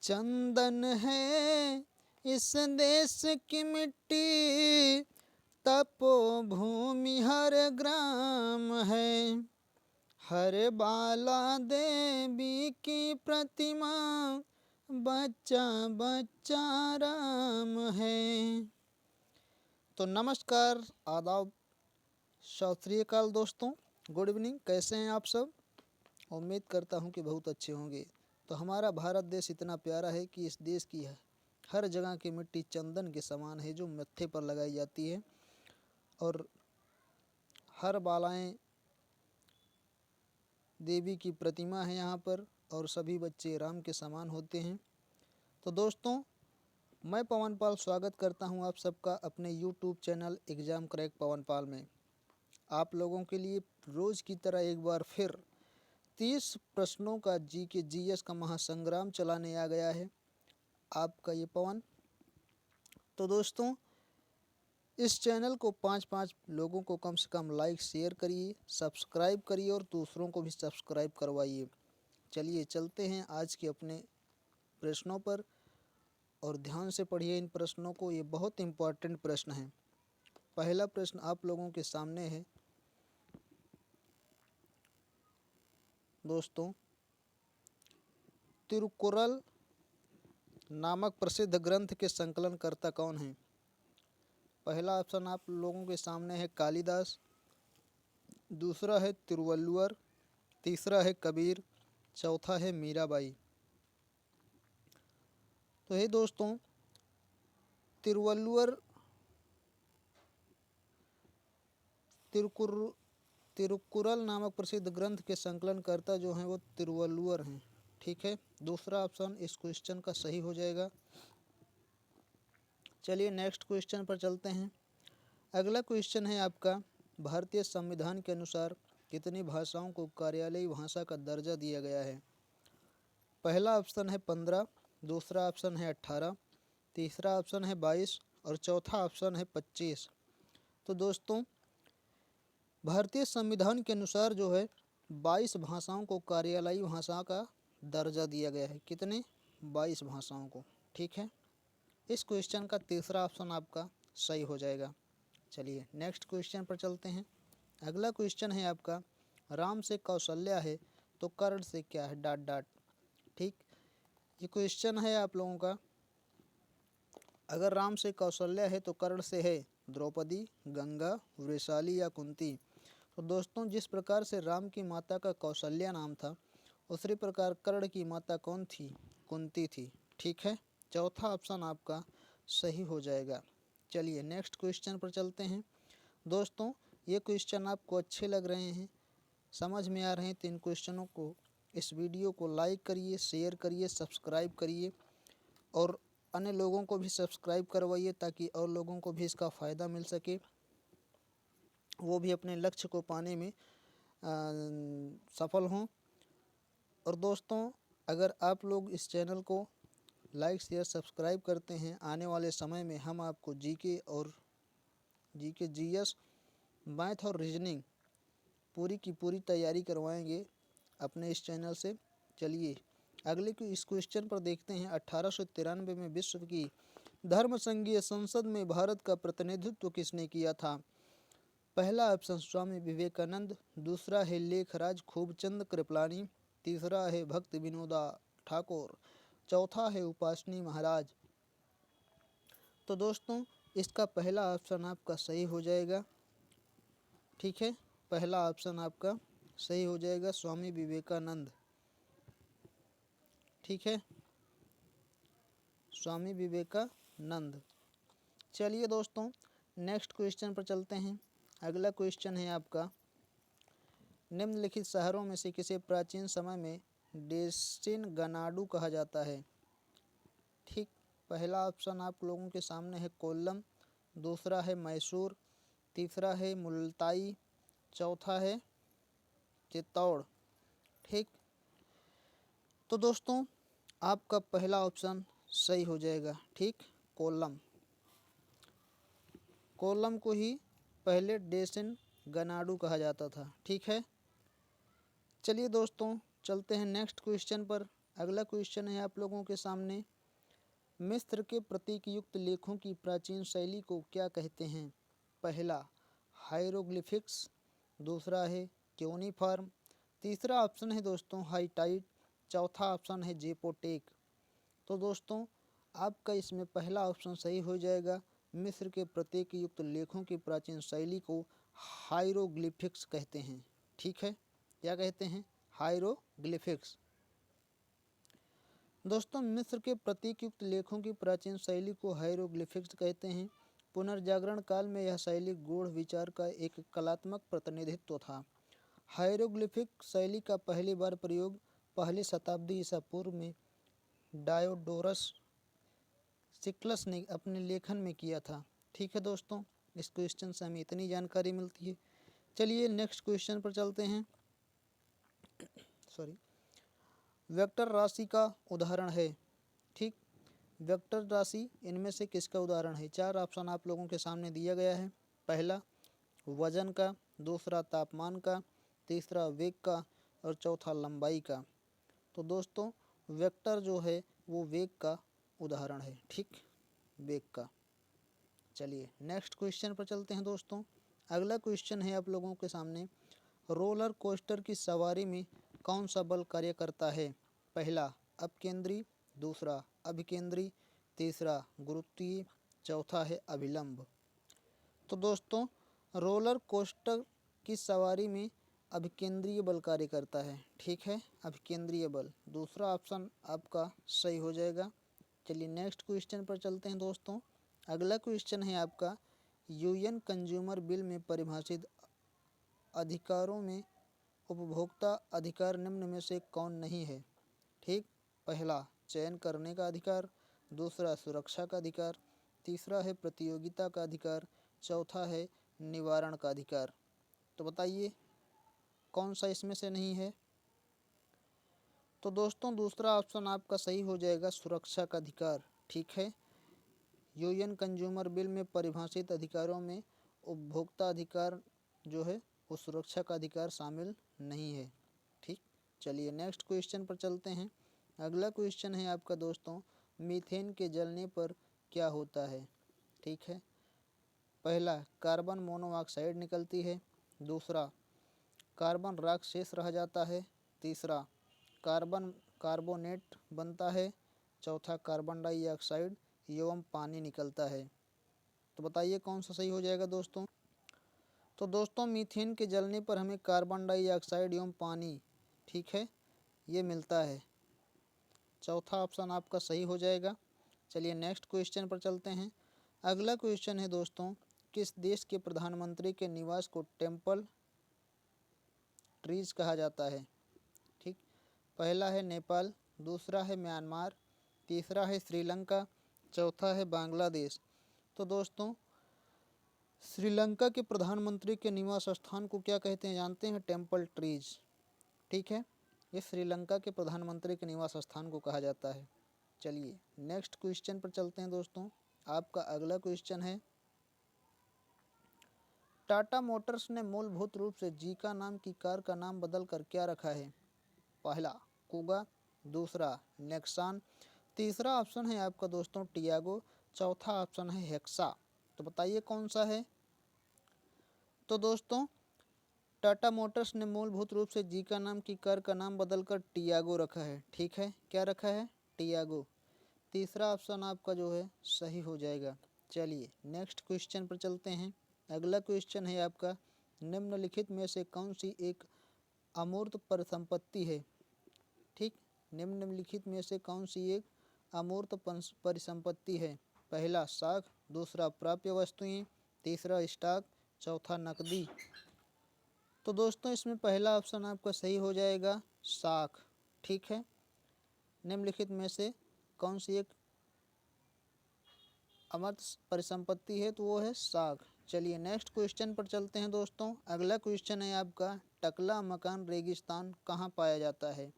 चंदन है इस देश की मिट्टी, तपोभूमि हर ग्राम है। हर बाला देवी की प्रतिमा, बच्चा बच्चा राम है। तो नमस्कार, आदाब, सत श्री अकाल दोस्तों, गुड इवनिंग। कैसे हैं आप सब? उम्मीद करता हूं कि बहुत अच्छे होंगे। तो हमारा भारत देश इतना प्यारा है कि इस देश की हर जगह की मिट्टी चंदन के समान है, जो मत्थे पर लगाई जाती है, और हर बालाएं देवी की प्रतिमा है यहाँ पर, और सभी बच्चे राम के समान होते हैं। तो दोस्तों, मैं पवन पाल स्वागत करता हूँ आप सबका अपने YouTube चैनल एग्ज़ाम क्रैक पवन पाल में। आप लोगों के लिए रोज़ की तरह एक बार फिर 30 प्रश्नों का जीके जीएस का महासंग्राम चलाने आ गया है आपका ये पवन। तो दोस्तों, इस चैनल को 5-5 लोगों को कम से कम लाइक शेयर करिए, सब्सक्राइब करिए और दूसरों को भी सब्सक्राइब करवाइए। चलिए चलते हैं आज के अपने प्रश्नों पर, और ध्यान से पढ़िए इन प्रश्नों को, ये बहुत इम्पोर्टेंट प्रश्न हैं। पहला प्रश्न आप लोगों के सामने है दोस्तों, तिरुकुरल नामक प्रसिद्ध ग्रंथ के संकलनकर्ता कौन हैं? पहला ऑप्शन आप लोगों के सामने है कालिदास, दूसरा है तिरुवल्लुवर, तीसरा है कबीर, चौथा है मीराबाई। तो ये दोस्तों, तिरुवल्लुवर तिरुकुरल नामक प्रसिद्ध ग्रंथ के संकलनकर्ता जो हैं वो तिरुवल्लुवर हैं। ठीक है, दूसरा ऑप्शन इस क्वेश्चन का सही हो जाएगा। चलिए नेक्स्ट क्वेश्चन पर चलते हैं। अगला क्वेश्चन है आपका, भारतीय संविधान के अनुसार कितनी भाषाओं को कार्यालयीय भाषा का दर्जा दिया गया है? पहला ऑप्शन है 15, दूसरा ऑप्शन है 18, तीसरा ऑप्शन है 22 और चौथा ऑप्शन है 25। तो दोस्तों, भारतीय संविधान के अनुसार जो है 22 भाषाओं को कार्यालयीय भाषा का दर्जा दिया गया है। कितने? 22 भाषाओं को। ठीक है, इस क्वेश्चन का तीसरा ऑप्शन आपका सही हो जाएगा। चलिए नेक्स्ट क्वेश्चन पर चलते हैं। अगला क्वेश्चन है आपका, राम से कौशल्या है तो कर्ण से क्या है? Dot dot. ठीक, ये क्वेश्चन है आप लोगों का। अगर राम से कौशल्या है तो कर्ण से है द्रौपदी, गंगा, वृषाली या कुंती। तो दोस्तों, जिस प्रकार से राम की माता का कौशल्या नाम था, उसी प्रकार कर्ण की माता कौन थी? कुंती थी। ठीक है, चौथा ऑप्शन आपका सही हो जाएगा। चलिए नेक्स्ट क्वेश्चन पर चलते हैं। दोस्तों, ये क्वेश्चन आपको अच्छे लग रहे हैं, समझ में आ रहे हैं, तो इन क्वेश्चनों को, इस वीडियो को लाइक करिए, शेयर करिए, सब्सक्राइब करिए और अन्य लोगों को भी सब्सक्राइब करवाइए, ताकि और लोगों को भी इसका फ़ायदा मिल सके, वो भी अपने लक्ष्य को पाने में सफल हों। और दोस्तों, अगर आप लोग इस चैनल को लाइक शेयर सब्सक्राइब करते हैं, आने वाले समय में हम आपको जीके और जीके जीएस, मैथ और रीजनिंग पूरी की पूरी तैयारी करवाएंगे अपने इस चैनल से। चलिए अगले की इस क्वेश्चन पर देखते हैं। 1893 में विश्व की धर्म संघीय संसद में भारत का प्रतिनिधित्व किसने किया था? पहला ऑप्शन स्वामी विवेकानंद, दूसरा है लेखराज खूबचंद कृपलानी, तीसरा है भक्त विनोदा ठाकुर, चौथा है उपासनी महाराज। तो दोस्तों, इसका पहला ऑप्शन आपका सही हो जाएगा। ठीक है, पहला ऑप्शन आपका सही हो जाएगा, स्वामी विवेकानंद। ठीक है, स्वामी विवेकानंद। चलिए दोस्तों, नेक्स्ट क्वेश्चन पर चलते हैं। अगला क्वेश्चन है आपका, निम्नलिखित शहरों में से किसे प्राचीन समय में डेस्टिनगनाडु कहा जाता है? ठीक, पहला ऑप्शन आप लोगों के सामने है कोल्लम, दूसरा है मैसूर, तीसरा है मुल्ताई, चौथा है चित्तौड़। ठीक, तो दोस्तों, आपका पहला ऑप्शन सही हो जाएगा। ठीक, कोल्लम। कोल्लम को ही पहले डेस्टिनगनाडु कहा जाता था। ठीक है, चलिए दोस्तों, चलते हैं नेक्स्ट क्वेश्चन पर। अगला क्वेश्चन है आप लोगों के सामने, मिस्र के प्रतीक युक्त लेखों की प्राचीन शैली को क्या कहते हैं? पहला हायरोग्लिफिक्स, दूसरा है क्यूनिफॉर्म, तीसरा ऑप्शन है दोस्तों हाइटाइट, चौथा ऑप्शन है जेपोटेक। तो दोस्तों आपका इसमें पहला ऑप्शन सही हो जाएगा। मिस्र के प्रतीक युक्त लेखों की प्राचीन शैली को हायरोग्लिफिक्स कहते हैं। ठीक है, क्या कहते हैं? हायरोग्लिफिक्स। दोस्तों मिस्र के प्रतीक युक्त लेखों की प्राचीन शैली को हायरोग्लिफिक्स कहते हैं। पुनर्जागरण काल में यह शैली गूढ़ विचार का एक कलात्मक प्रतिनिधित्व था। हायरोग्लिफिक शैली का पहली बार प्रयोग पहली शताब्दी ईसा पूर्व में डायोडोरस सिक्लस ने अपने लेखन में किया था। ठीक है दोस्तों, इस क्वेश्चन से हमें इतनी जानकारी मिलती है। चलिए नेक्स्ट क्वेश्चन पर चलते हैं। सॉरी, वेक्टर राशि का उदाहरण है। ठीक, वेक्टर राशि इनमें से किसका उदाहरण है? चार ऑप्शन आप लोगों के सामने दिया गया है। पहला वजन का, दूसरा तापमान का, तीसरा वेग का और चौथा लंबाई का। तो दोस्तों वेक्टर जो है वो वेग का उदाहरण है। ठीक, वेग का। चलिए नेक्स्ट क्वेश्चन पर चलते हैं दोस्तों। अगला क्वेश्चन है आप लोगों के सामने, रोलर कोस्टर की सवारी में कौन सा बल कार्य करता है? पहला अपकेंद्री, दूसरा अभिकेंद्री, तीसरा गुरुत्वीय, चौथा है अभिलंब। तो दोस्तों रोलर कोस्टर की सवारी में अभिकेंद्रीय बल कार्य करता है। ठीक है, अभिकेंद्रीय बल, दूसरा ऑप्शन आपका सही हो जाएगा। चलिए नेक्स्ट क्वेश्चन पर चलते हैं दोस्तों। अगला क्वेश्चन है आपका, यूएन कंज्यूमर बिल में परिभाषित अधिकारों में उपभोक्ता अधिकार निम्न में से कौन नहीं है? ठीक, पहला चयन करने का अधिकार, दूसरा सुरक्षा का अधिकार, तीसरा है प्रतियोगिता का अधिकार, चौथा है निवारण का अधिकार। तो बताइए कौन सा इसमें से नहीं है? तो दोस्तों दूसरा ऑप्शन आपका सही हो जाएगा, सुरक्षा का अधिकार। ठीक है, यूएन कंज्यूमर बिल में परिभाषित अधिकारों में उपभोक्ता अधिकार जो है वो सुरक्षा का अधिकार शामिल नहीं है। ठीक, चलिए नेक्स्ट क्वेश्चन पर चलते हैं। अगला क्वेश्चन है आपका दोस्तों, मीथेन के जलने पर क्या होता है? ठीक है, पहला कार्बन मोनोऑक्साइड निकलती है, दूसरा कार्बन राख शेष रह जाता है, तीसरा कार्बन कार्बोनेट बनता है, चौथा कार्बन डाइऑक्साइड एवं पानी निकलता है। तो बताइए कौन सा सही हो जाएगा दोस्तों? तो दोस्तों मीथेन के जलने पर हमें कार्बन डाइऑक्साइड एवं पानी, ठीक है, ये मिलता है। चौथा ऑप्शन आपका सही हो जाएगा। चलिए नेक्स्ट क्वेश्चन पर चलते हैं। अगला क्वेश्चन है दोस्तों, किस देश के प्रधानमंत्री के निवास को टेम्पल ट्रीज कहा जाता है? ठीक, पहला है नेपाल, दूसरा है म्यांमार, तीसरा है श्रीलंका, चौथा है बांग्लादेश। तो दोस्तों श्रीलंका के प्रधानमंत्री के निवास स्थान को क्या कहते हैं जानते हैं? Temple trees. ठीक है, ये श्रीलंका के प्रधानमंत्री के निवास स्थान को कहा जाता है। चलिए नेक्स्ट क्वेश्चन पर चलते हैं दोस्तों। आपका अगला क्वेश्चन है, टाटा मोटर्स ने मूलभूत रूप से जीका नाम की कार का नाम बदलकर क्या रखा है? पहला कुगा, दूसरा नेक्सान, तीसरा ऑप्शन है आपका दोस्तों टियागो, चौथा ऑप्शन है हेक्सा। तो बताइए कौन सा है? तो दोस्तों टाटा मोटर्स ने मूलभूत रूप से जीका नाम की कार का नाम बदलकर टियागो रखा है। ठीक है, क्या रखा है? टियागो। तीसरा ऑप्शन आपका जो है सही हो जाएगा। चलिए नेक्स्ट क्वेश्चन पर चलते हैं। अगला क्वेश्चन है आपका, निम्नलिखित में से कौन सी एक अमूर्त परिसंपत्ति है? ठीक, निम्नलिखित में से कौन सी एक अमूर्त परिसंपत्ति है? पहला साख, दूसरा प्राप्य वस्तुएं, तीसरा स्टॉक, चौथा नकदी। तो दोस्तों इसमें पहला ऑप्शन आपका सही हो जाएगा, साख। ठीक है, निम्नलिखित में से कौन सी एक अमूर्त परिसंपत्ति है? तो वो है साख। चलिए नेक्स्ट क्वेश्चन पर चलते हैं दोस्तों। अगला क्वेश्चन है आपका, टकला मकान रेगिस्तान कहाँ पाया जाता है?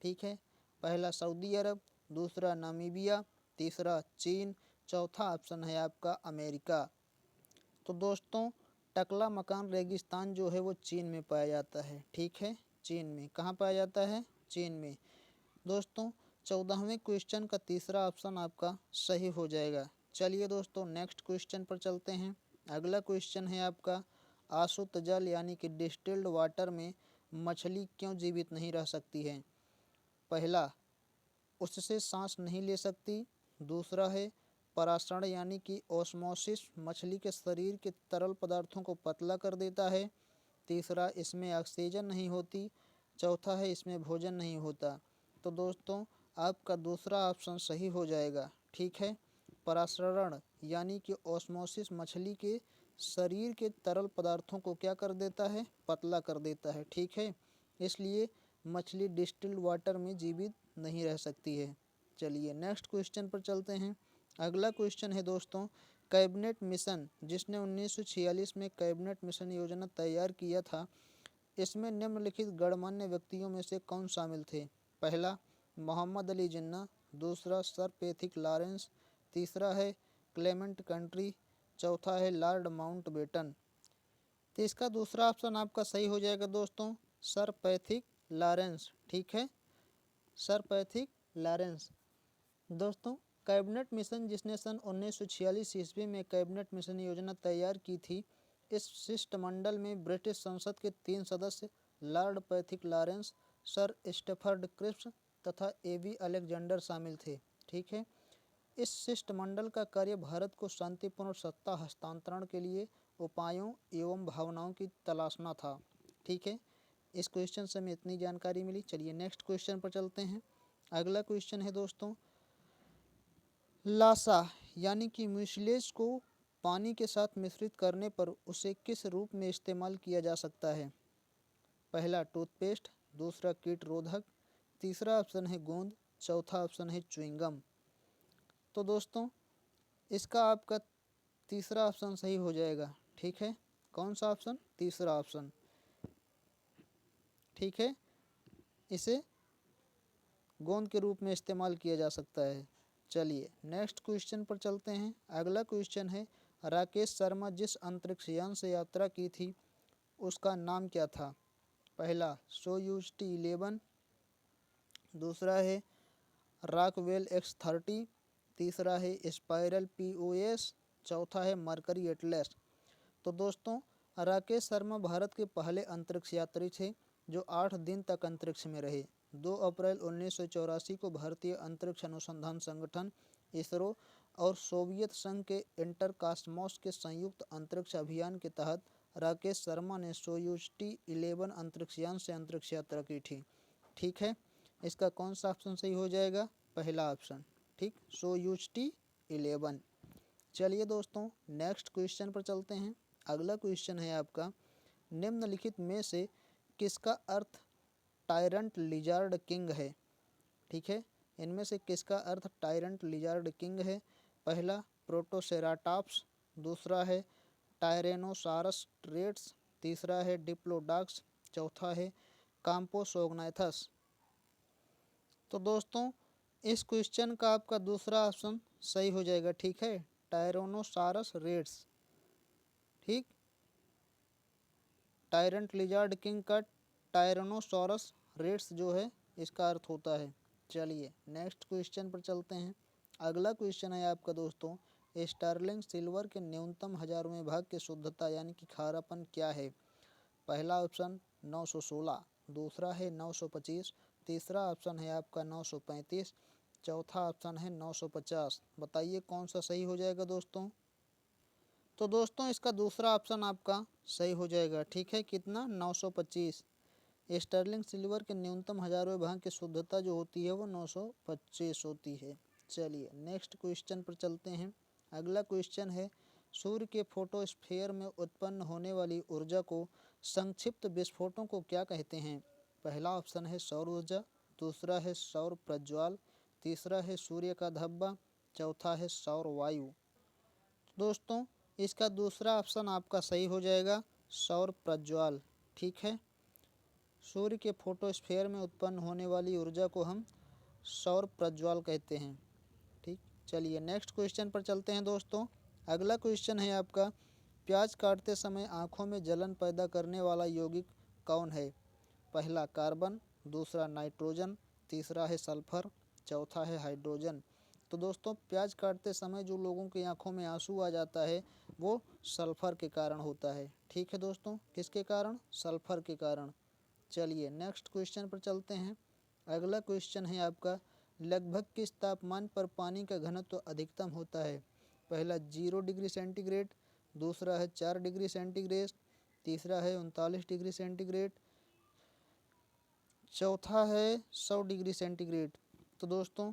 ठीक है, पहला सऊदी अरब, दूसरा नामीबिया, तीसरा चीन, चौथा ऑप्शन है आपका अमेरिका। तो दोस्तों टकला मकान रेगिस्तान जो है वो चीन में पाया जाता है। ठीक है, चीन में। कहाँ पाया जाता है? चीन में। दोस्तों 14वें क्वेश्चन का तीसरा ऑप्शन आपका सही हो जाएगा। चलिए दोस्तों नेक्स्ट क्वेश्चन पर चलते हैं। अगला क्वेश्चन है आपका आसुत जल यानी कि डिस्टिल्ड वाटर में मछली क्यों जीवित नहीं रह सकती है? पहला, उससे सांस नहीं ले सकती। दूसरा है परासरण यानी कि ओस्मोसिस मछली के शरीर के तरल पदार्थों को पतला कर देता है। तीसरा, इसमें ऑक्सीजन नहीं होती। चौथा है इसमें भोजन नहीं होता। तो दोस्तों आपका दूसरा ऑप्शन सही हो जाएगा। ठीक है, परासरण यानी कि ओस्मोसिस मछली के शरीर के तरल पदार्थों को क्या कर देता है? पतला कर देता है। ठीक है, इसलिए मछली डिस्टिल्ड वाटर में जीवित नहीं रह सकती है। चलिए नेक्स्ट क्वेश्चन पर चलते हैं। अगला क्वेश्चन है दोस्तों कैबिनेट मिशन, जिसने 1946 में कैबिनेट मिशन योजना तैयार किया था, इसमें निम्नलिखित गणमान्य व्यक्तियों में से कौन शामिल थे? पहला, मोहम्मद अली जिन्ना। दूसरा, सर पैथिक लॉरेंस। तीसरा है क्लेमेंट कंट्री। चौथा है लॉर्ड माउंटबेटन। तो इसका दूसरा ऑप्शन आपका सही हो जाएगा दोस्तों, सर पैथिक लॉरेंस। ठीक है, सर पैथिक लॉरेंस। दोस्तों कैबिनेट मिशन, जिसने सन 1946 ईस्वी में कैबिनेट मिशन योजना तैयार की थी, इस शिष्टमंडल में ब्रिटिश संसद के 3 सदस्य Lord Pethick Lawrence, Sir Stafford Cripps तथा एवी अलेक्जेंडर शामिल थे। ठीक है, इस शिष्टमंडल का कार्य भारत को शांतिपूर्ण सत्ता हस्तांतरण के लिए उपायों एवं भावनाओं की तलाशना था। ठीक है, इस क्वेश्चन से हमें इतनी जानकारी मिली। चलिए नेक्स्ट क्वेश्चन पर चलते हैं। अगला क्वेश्चन है दोस्तों लासा यानी कि म्यूसिलेज को पानी के साथ मिश्रित करने पर उसे किस रूप में इस्तेमाल किया जा सकता है? पहला, टूथपेस्ट। दूसरा, कीटरोधक। तीसरा ऑप्शन है गोंद। चौथा ऑप्शन है च्युइंगम। तो दोस्तों इसका आपका तीसरा ऑप्शन सही हो जाएगा। ठीक है, कौन सा ऑप्शन? तीसरा ऑप्शन। ठीक है, इसे गोंद के रूप में इस्तेमाल किया जा सकता है। चलिए नेक्स्ट क्वेश्चन पर चलते हैं। अगला क्वेश्चन है राकेश शर्मा जिस अंतरिक्ष यान से यात्रा की थी उसका नाम क्या था? पहला, सोयूज T-11। दूसरा है रॉकवेल X-30। तीसरा है स्पाइरल POS। चौथा है मरकरी एटलस। तो दोस्तों राकेश शर्मा भारत के पहले अंतरिक्ष यात्री थे जो 8 दिन तक अंतरिक्ष में रहे। 2 अप्रैल 1984 को भारतीय अंतरिक्ष अनुसंधान संगठन इसरो और सोवियत संघ के इंटरकॉस्मोस के संयुक्त अंतरिक्ष अभियान के तहत राकेश शर्मा ने सोयूज T-11 अंतरिक्ष यान से अंतरिक्ष यात्रा की थी। ठीक है, इसका कौन सा ऑप्शन सही हो जाएगा? पहला ऑप्शन। ठीक, सोयूज T-11। चलिए दोस्तों नेक्स्ट क्वेश्चन पर चलते हैं। अगला क्वेश्चन है आपका निम्नलिखित में से किसका अर्थ टायरंट लिजार्ड किंग है? ठीक है, इनमें से किसका अर्थ टायरंट लिजार्ड किंग है? पहला, प्रोटोसेराटॉप्स। दूसरा है टायरेनोसारस रेक्स। तीसरा है डिप्लोडॉक्स। चौथा है काम्पोसोग्नाथस। तो दोस्तों इस क्वेश्चन का आपका दूसरा ऑप्शन सही हो जाएगा। ठीक है, टायरेनोसारस रेक्स। ठीक, टायरंट लिजार्ड किंग का टायरेनोसॉरस रेक्स जो है इसका अर्थ होता है। चलिए नेक्स्ट क्वेश्चन पर चलते हैं। अगला क्वेश्चन है आपका दोस्तों स्टर्लिंग सिल्वर के न्यूनतम हजारवें भाग की शुद्धता यानी कि खारापन क्या है? पहला ऑप्शन 916। दूसरा है 925। तीसरा ऑप्शन है आपका 935। चौथा ऑप्शन है 950। बताइए कौन सा सही हो जाएगा दोस्तों? तो दोस्तों इसका दूसरा ऑप्शन आपका सही हो जाएगा। ठीक है, कितना? 925। स्टर्लिंग सिल्वर के न्यूनतम हजारवें भाग की शुद्धता जो होती है वो 925 होती है। चलिए नेक्स्ट क्वेश्चन पर चलते हैं। अगला क्वेश्चन है सूर्य के फोटोस्फीयर में उत्पन्न होने वाली ऊर्जा को संक्षिप्त विस्फोटों को क्या कहते हैं? पहला ऑप्शन है सौर ऊर्जा। दूसरा है सौर प्रज्वाल। तीसरा है सूर्य का धब्बा। चौथा है सौर वायु। दोस्तों इसका दूसरा ऑप्शन आपका सही हो जाएगा, सौर प्रज्वाल। ठीक है, सूर्य के फोटोस्फीयर में उत्पन्न होने वाली ऊर्जा को हम सौर प्रज्वाल कहते हैं। ठीक, चलिए नेक्स्ट क्वेश्चन पर चलते हैं दोस्तों। अगला क्वेश्चन है आपका प्याज काटते समय आँखों में जलन पैदा करने वाला यौगिक कौन है? पहला कार्बन। दूसरा नाइट्रोजन। तीसरा है सल्फर, चौथा है हाइड्रोजन। तो दोस्तों प्याज काटते समय जो लोगों की आंखों में आंसू आ जाता है वो सल्फर के कारण होता है। ठीक है दोस्तों, किसके कारण? सल्फर के कारण। चलिए नेक्स्ट क्वेश्चन पर चलते हैं। अगला क्वेश्चन है आपका, लगभग किस तापमान पर पानी का घनत्व अधिकतम होता है? पहला 0 डिग्री सेंटीग्रेड, दूसरा है 4 डिग्री सेंटीग्रेड, तीसरा है 39 डिग्री सेंटीग्रेड, चौथा है 100 डिग्री सेंटीग्रेड। तो दोस्तों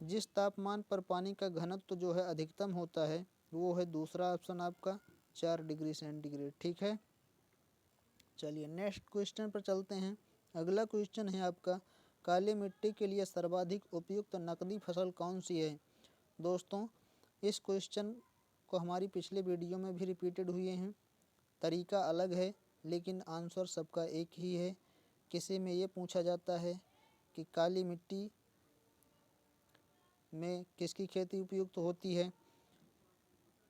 जिस तापमान पर पानी का घनत्व जो है अधिकतम होता है वो है दूसरा ऑप्शन आपका 4 डिग्री सेंटीग्रेड। ठीक है, चलिए नेक्स्ट क्वेश्चन पर चलते हैं। अगला क्वेश्चन है आपका, काली मिट्टी के लिए सर्वाधिक उपयुक्त नकदी फसल कौन सी है? दोस्तों इस क्वेश्चन को हमारी पिछले वीडियो में भी रिपीटेड हुए हैं, तरीका अलग है लेकिन आंसर सबका एक ही है। किसी में ये पूछा जाता है कि काली मिट्टी में किसकी खेती उपयुक्त होती है,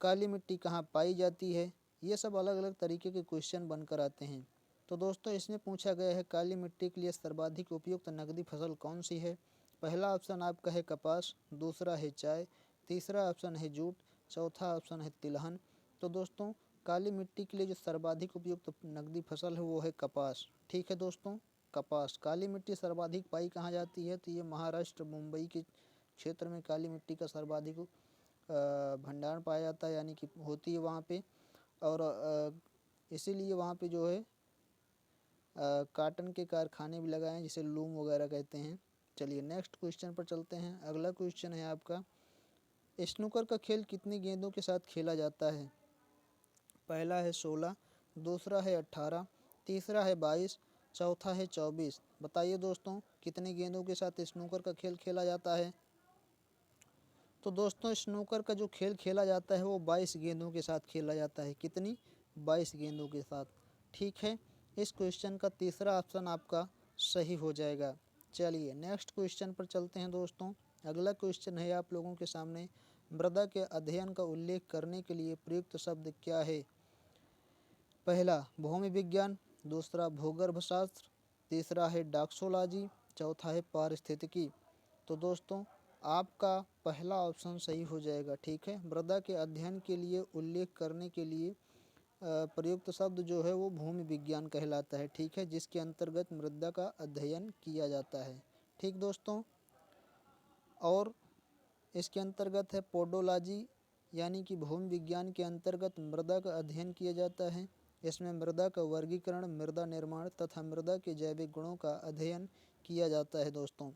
काली मिट्टी कहाँ पाई जाती है, ये सब अलग अलग तरीके के क्वेश्चन बनकर आते हैं। तो दोस्तों इसमें पूछा गया है काली मिट्टी के लिए सर्वाधिक उपयुक्त नकदी फसल कौन सी है? पहला ऑप्शन आपका है कपास, दूसरा है चाय, तीसरा ऑप्शन है जूट, चौथा ऑप्शन है तिलहन। तो दोस्तों काली मिट्टी के लिए जो सर्वाधिक उपयुक्त नकदी फसल है वो है कपास। ठीक है दोस्तों, कपास। काली मिट्टी सर्वाधिक पाई कहाँ जाती है? तो ये महाराष्ट्र मुंबई के क्षेत्र में काली मिट्टी का सर्वाधिक भंडार पाया जाता है, यानी कि होती है वहाँ पे। और इसीलिए वहाँ पे जो है काटन के कारखाने भी लगाए हैं जिसे लूम वगैरह कहते हैं। चलिए नेक्स्ट क्वेश्चन पर चलते हैं। अगला क्वेश्चन है आपका, स्नूकर का खेल कितनी गेंदों के साथ खेला जाता है? पहला है 16, दूसरा है 18, तीसरा है 22, चौथा है 24। बताइए दोस्तों कितने गेंदों के साथ स्नूकर का खेल खेला जाता है? तो दोस्तों स्नूकर का जो खेल खेला जाता है वो 22 गेंदों के साथ खेला जाता है। कितनी? 22 गेंदों के साथ। ठीक है, इस क्वेश्चन का तीसरा ऑप्शन आपका सही हो जाएगा। चलिए नेक्स्ट क्वेश्चन पर चलते हैं दोस्तों। अगला क्वेश्चन है आप लोगों के सामने, मृदा के अध्ययन का उल्लेख करने के लिए प्रयुक्त शब्द क्या है? पहला भूमि विज्ञान, दूसरा भूगर्भ शास्त्र, तीसरा है डॉक्सोलॉजी, चौथा है पारिस्थितिकी। तो दोस्तों आपका पहला ऑप्शन सही हो जाएगा। ठीक है, मृदा के अध्ययन के लिए उल्लेख करने के लिए प्रयुक्त शब्द जो है वो भूमि विज्ञान कहलाता है। ठीक है, जिसके अंतर्गत मृदा का अध्ययन किया जाता है। ठीक दोस्तों, और इसके अंतर्गत है पोडोलॉजी, यानी कि भूमि विज्ञान के अंतर्गत मृदा का अध्ययन किया जाता है। इसमें मृदा का वर्गीकरण, मृदा निर्माण तथा मृदा के जैविक गुणों का अध्ययन किया जाता है दोस्तों।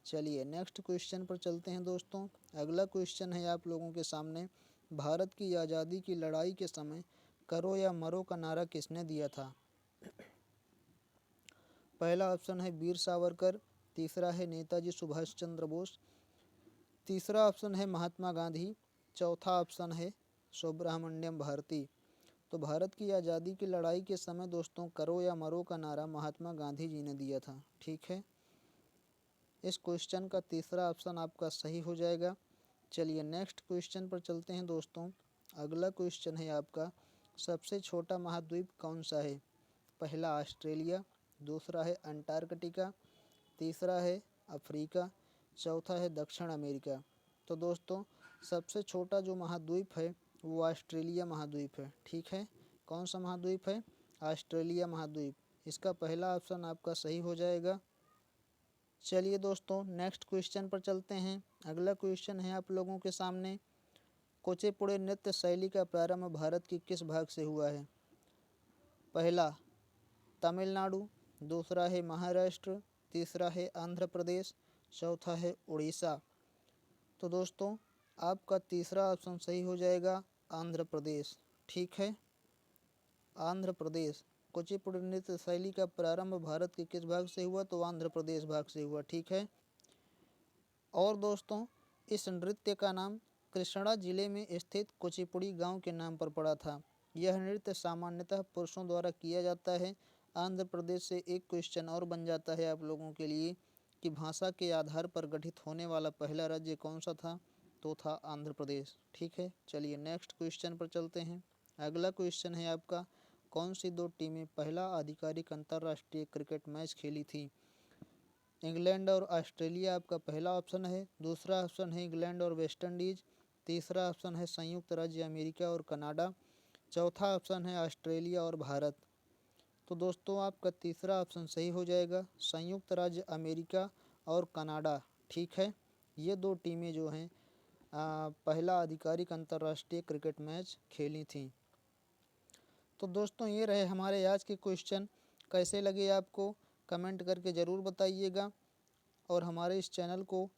चलिए नेक्स्ट क्वेश्चन पर चलते हैं दोस्तों। अगला क्वेश्चन है आप लोगों के सामने, भारत की आज़ादी की लड़ाई के समय करो या मरो का नारा किसने दिया था? पहला ऑप्शन है वीर सावरकर, तीसरा है नेताजी सुभाष चंद्र बोस, तीसरा ऑप्शन है महात्मा गांधी, चौथा ऑप्शन है सुब्रह्मण्यम भारती। तो भारत की आज़ादी की लड़ाई के समय दोस्तों करो या मरो का नारा महात्मा गांधी जी ने दिया था। ठीक है, इस क्वेश्चन का तीसरा ऑप्शन आपका सही हो जाएगा। चलिए नेक्स्ट क्वेश्चन पर चलते हैं दोस्तों। अगला क्वेश्चन है आपका, सबसे छोटा महाद्वीप कौन सा है? पहला ऑस्ट्रेलिया, दूसरा है अंटार्कटिका, तीसरा है अफ्रीका, चौथा है दक्षिण अमेरिका। तो दोस्तों सबसे छोटा जो महाद्वीप है वो ऑस्ट्रेलिया महाद्वीप है। ठीक है, कौन सा महाद्वीप है? ऑस्ट्रेलिया महाद्वीप। इसका पहला ऑप्शन आपका सही हो जाएगा। चलिए दोस्तों नेक्स्ट क्वेश्चन पर चलते हैं। अगला क्वेश्चन है आप लोगों के सामने, कुचिपुड़ी नृत्य शैली का प्रारंभ भारत के किस भाग से हुआ है? पहला तमिलनाडु, दूसरा है महाराष्ट्र, तीसरा है आंध्र प्रदेश, चौथा है उड़ीसा। तो दोस्तों आपका तीसरा ऑप्शन सही हो जाएगा, आंध्र प्रदेश। ठीक है, आंध्र प्रदेश। कुचिपुड़ी नृत्य शैली का प्रारंभ भारत के किस भाग से हुआ? तो आंध्र प्रदेश भाग से हुआ। ठीक है, और दोस्तों इस नृत्य का नाम कृष्णा जिले में स्थित कुचिपुड़ी गांव के नाम पर पड़ा था। यह नृत्य सामान्यतः पुरुषों द्वारा किया जाता है। आंध्र प्रदेश से एक क्वेश्चन और बन जाता है आप लोगों के लिए कि भाषा के आधार पर गठित होने वाला पहला राज्य कौन सा था? तो था आंध्र प्रदेश। ठीक है, चलिए नेक्स्ट क्वेश्चन पर चलते हैं। अगला क्वेश्चन है आपका, कौन सी दो टीमें पहला आधिकारिक अंतर्राष्ट्रीय क्रिकेट मैच खेली थी? इंग्लैंड और ऑस्ट्रेलिया आपका पहला ऑप्शन है। दूसरा ऑप्शन है इंग्लैंड और वेस्ट इंडीज। तीसरा ऑप्शन है संयुक्त राज्य अमेरिका और कनाडा। चौथा ऑप्शन है ऑस्ट्रेलिया और भारत। तो दोस्तों आपका तीसरा ऑप्शन सही हो जाएगा, संयुक्त राज्य अमेरिका और कनाडा। ठीक है, ये दो टीमें जो हैं पहला आधिकारिक अंतर्राष्ट्रीय क्रिकेट मैच खेली थीं। तो दोस्तों ये रहे हमारे आज के क्वेश्चन। कैसे लगे आपको कमेंट करके ज़रूर बताइएगा, और हमारे इस चैनल को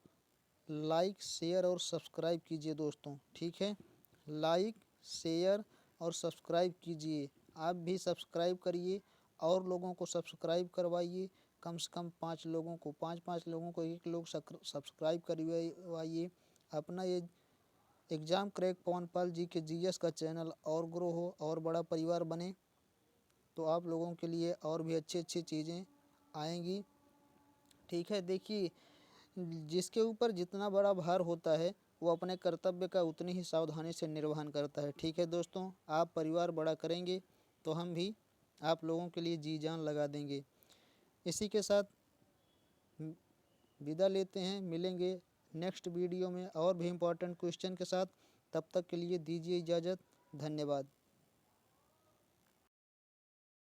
लाइक शेयर और सब्सक्राइब कीजिए दोस्तों। ठीक है, लाइक शेयर और सब्सक्राइब कीजिए, आप भी सब्सक्राइब करिए और लोगों को सब्सक्राइब करवाइए। कम से कम 5 लोगों को, 5-5 लोगों को एक लोग सब्सक्राइब करवाइए। अपना ये एग्ज़ाम क्रैक पवनपाल जी के जीएस का चैनल और ग्रो हो और बड़ा परिवार बने, तो आप लोगों के लिए और भी अच्छी अच्छी चीज़ें आएंगी। ठीक है, देखिए जिसके ऊपर जितना बड़ा भार होता है वो अपने कर्तव्य का उतनी ही सावधानी से निर्वहन करता है। ठीक है दोस्तों, आप परिवार बड़ा करेंगे तो हम भी आप लोगों के लिए जी जान लगा देंगे। इसी के साथ विदा लेते हैं, मिलेंगे नेक्स्ट वीडियो में और भी इम्पोर्टेंट क्वेश्चन के साथ। तब तक के लिए दीजिए इजाज़त, धन्यवाद।